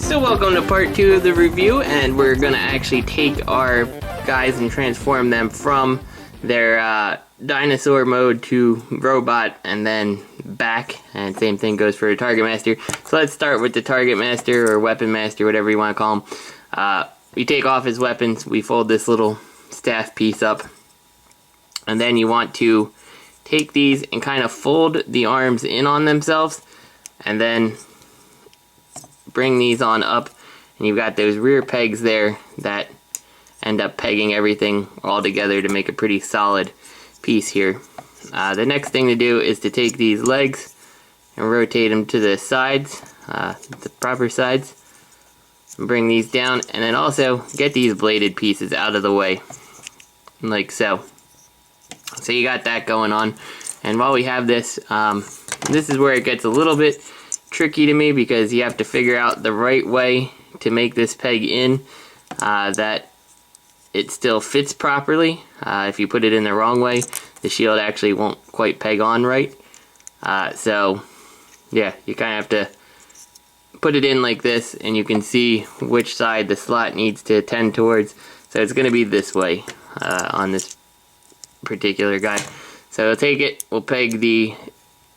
So welcome to part 2 of the review, and we're gonna actually take our guys and transform them from their dinosaur mode to robot and then back, and same thing goes for a target master. So let's start with the target master or weapon master, whatever you want to call him. We take off his weapons, we fold this little staff piece up, and then you want to take these and kind of fold the arms in on themselves, and then bring these on up, and you've got those rear pegs there that end up pegging everything all together to make a pretty solid piece here. The next thing to do is to take these legs and rotate them to the sides, the proper sides, and bring these down, and then also get these bladed pieces out of the way, like so. So you got that going on, and while we have this, this is where it gets a little bit tricky to me, because you have to figure out the right way to make this peg in that it still fits properly. If you put it in the wrong way, the shield actually won't quite peg on right. So yeah, you kind of have to put it in like this, and you can see which side the slot needs to tend towards. So it's going to be this way on this particular guy. So we'll take it, we'll peg the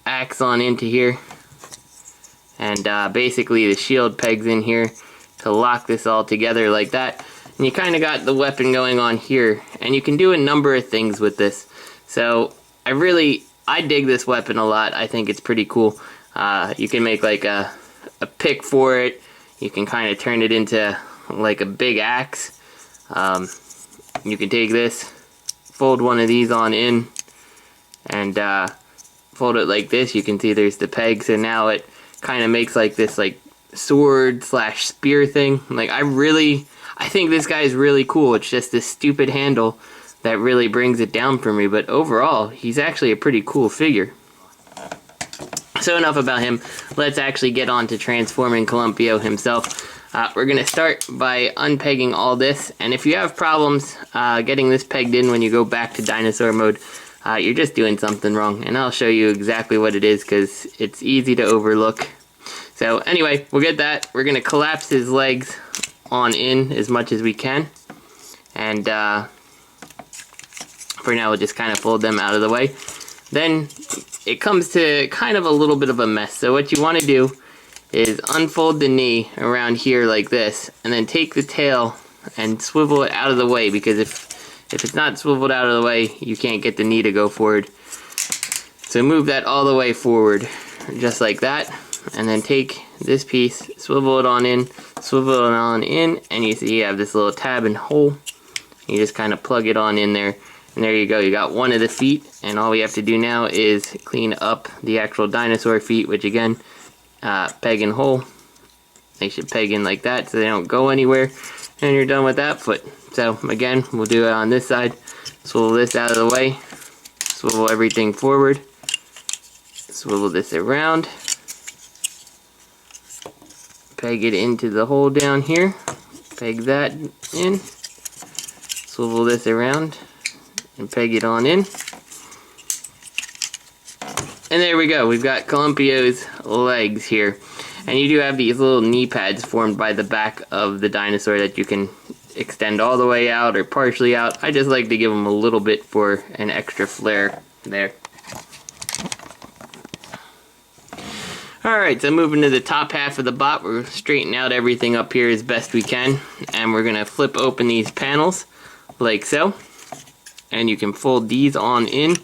axe on into here, and basically the shield pegs in here to lock this all together like that. And you kind of got the weapon going on here, and you can do a number of things with this. So I dig this weapon a lot. I think it's pretty cool. You can make like a pick for it. You can kind of turn it into like a big axe. You can take this, fold one of these on in, and fold it like this. You can see there's the pegs, and now it kind of makes like this like sword slash spear thing. Like I think this guy is really cool. It's just this stupid handle that really brings it down for me, but overall he's actually a pretty cool figure. So enough about him. Let's actually get on to transforming Columpio himself. We're gonna start by unpegging all this, and if you have problems getting this pegged in when you go back to dinosaur mode, you're just doing something wrong, and I'll show you exactly what it is, because it's easy to overlook. So anyway, we'll get that. We're going to collapse his legs on in as much as we can, and for now we'll just kind of fold them out of the way. Then it comes to kind of a little bit of a mess. So what you want to do is unfold the knee around here like this, and then take the tail and swivel it out of the way, because if it's not swiveled out of the way, you can't get the knee to go forward. So move that all the way forward, just like that, and then take this piece, swivel it on in, and you see you have this little tab and hole. You just kind of plug it on in there, and there you go. You got one of the feet, and all we have to do now is clean up the actual dinosaur feet, which again, peg and hole. They should peg in like that so they don't go anywhere, and you're done with that foot. So again, we'll do it on this side. Swivel this out of the way, swivel everything forward, swivel this around, peg it into the hole down here, peg that in, swivel this around, and peg it on in. And there we go, we've got Columpio's legs here. And you do have these little knee pads formed by the back of the dinosaur that you can extend all the way out or partially out. I just like to give them a little bit for an extra flair there. Alright, so moving to the top half of the bot, we're straightening out everything up here as best we can, and we're going to flip open these panels like so, and you can fold these on in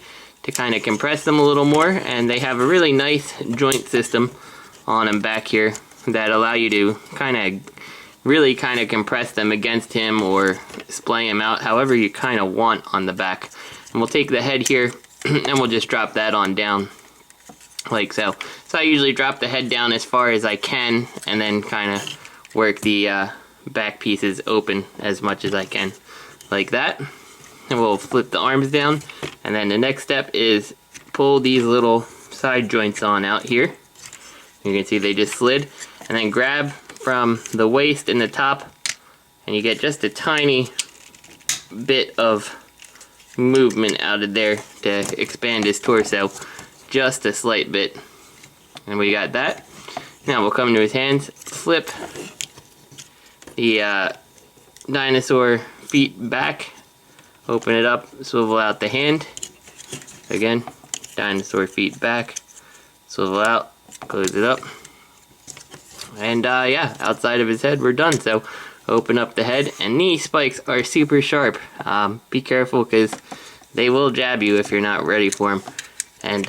to kind of compress them a little more, and they have a really nice joint system on them back here that allow you to really compress them against him or splay him out however you kind of want on the back. And we'll take the head here and we'll just drop that on down like so. So I usually drop the head down as far as I can and then kind of work the back pieces open as much as I can like that. And we'll flip the arms down, and then the next step is pull these little side joints on out here. You can see they just slid, and then grab from the waist and the top, and you get just a tiny bit of movement out of there to expand his torso, just a slight bit. And we got that. Now we'll come to his hands, flip the dinosaur feet back, open it up, swivel out the hand. Again, dinosaur feet back, swivel out, close it up. And yeah, outside of his head we're done. So open up the head, and these spikes are super sharp. Be careful because they will jab you if you're not ready for them. And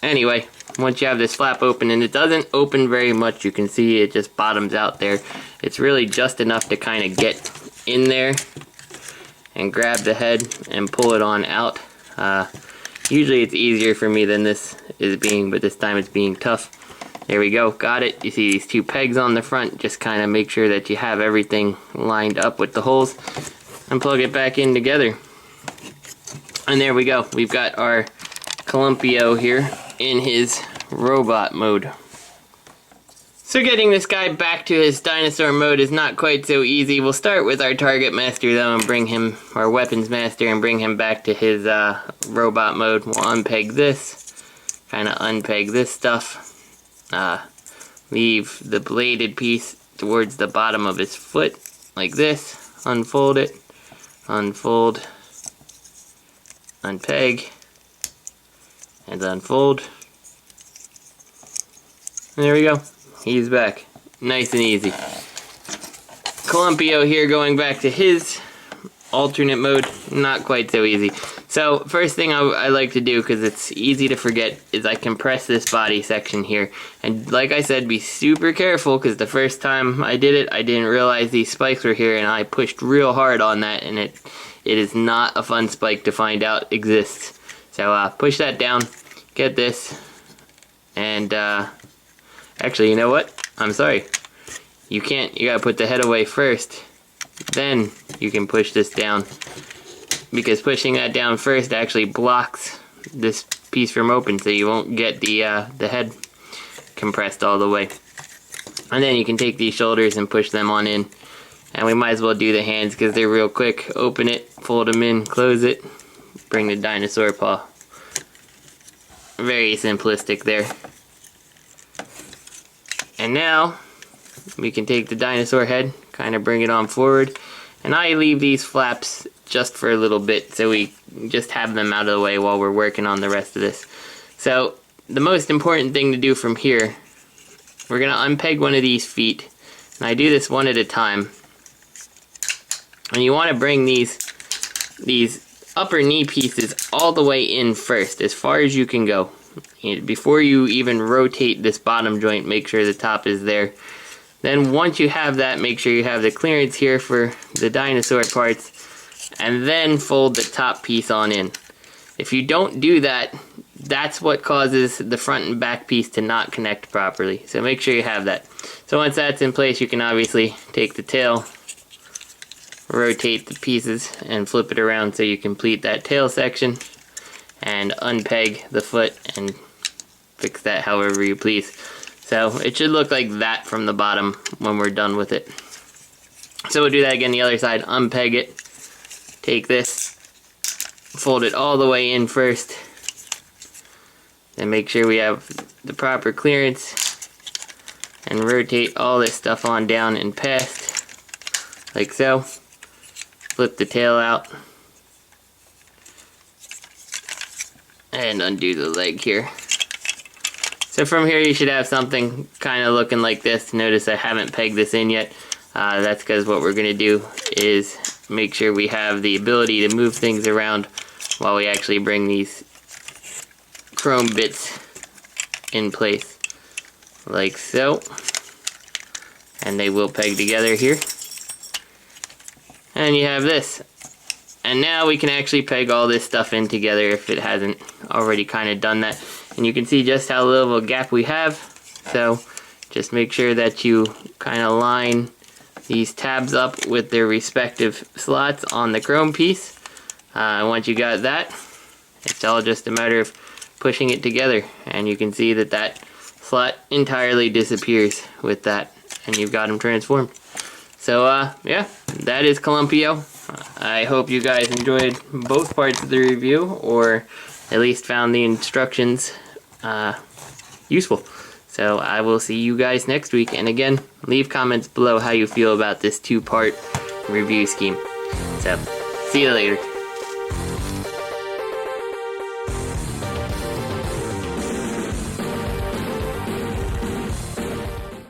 anyway, once you have this flap open, and it doesn't open very much, you can see it just bottoms out there. It's really just enough to kind of get in there and grab the head and pull it on out. Usually it's easier for me than this is being, but this time it's being tough. There we go, got it. You see these two pegs on the front, just kind of make sure that you have everything lined up with the holes and plug it back in together. And there we go, we've got our Columpio here in his robot mode. So getting this guy back to his dinosaur mode is not quite so easy. We'll start with our target master though and bring him, our weapons master, and bring him back to his robot mode. We'll unpeg this, kind of unpeg this stuff. Leave the bladed piece towards the bottom of his foot, like this. Unfold it, unfold, unpeg, and unfold. And there we go. He's back. Nice and easy. Columpio here going back to his alternate mode. Not quite so easy. So first thing I like to do, because it's easy to forget, is I compress this body section here. And like I said, be super careful, because the first time I did it, I didn't realize these spikes were here, and I pushed real hard on that, and it is not a fun spike to find out exists. So push that down, get this, and actually, you know what? I'm sorry. You can't, you gotta put the head away first. Then you can push this down. Because pushing that down first actually blocks this piece from open, so you won't get the head compressed all the way. And then you can take these shoulders and push them on in. And we might as well do the hands because they're real quick. Open it, fold them in, close it, bring the dinosaur paw. Very simplistic there. And now we can take the dinosaur head, kind of bring it on forward. And I leave these flaps just for a little bit, so we just have them out of the way while we're working on the rest of this. So the most important thing to do from here, we're going to unpeg one of these feet, and I do this one at a time. And you want to bring these upper knee pieces all the way in first, as far as you can go. Before you even rotate this bottom joint, make sure the top is there. Then once you have that, make sure you have the clearance here for the dinosaur parts, and then fold the top piece on in. If you don't do that, that's what causes the front and back piece to not connect properly. So make sure you have that. So once that's in place, you can obviously take the tail, rotate the pieces, and flip it around so you complete that tail section, and unpeg the foot and fix that however you please. So it should look like that from the bottom when we're done with it. So we'll do that again the other side. Unpeg it, take this, fold it all the way in first, then make sure we have the proper clearance, and rotate all this stuff on down and past, like so. Flip the tail out, and undo the leg here. So from here you should have something kind of looking like this. Notice I haven't pegged this in yet. That's because what we're going to do is make sure we have the ability to move things around while we actually bring these chrome bits in place. Like so. And they will peg together here. And you have this. And now we can actually peg all this stuff in together if it hasn't already kind of done that. And you can see just how little of a gap we have. So just make sure that you kind of line these tabs up with their respective slots on the chrome piece. And once you got that, it's all just a matter of pushing it together. And you can see that that slot entirely disappears with that. And you've got them transformed. So yeah, that is Columpio. I hope you guys enjoyed both parts of the review, or at least found the instructions useful. So I will see you guys next week, and again, leave comments below how you feel about this 2-part review scheme. So, see you later.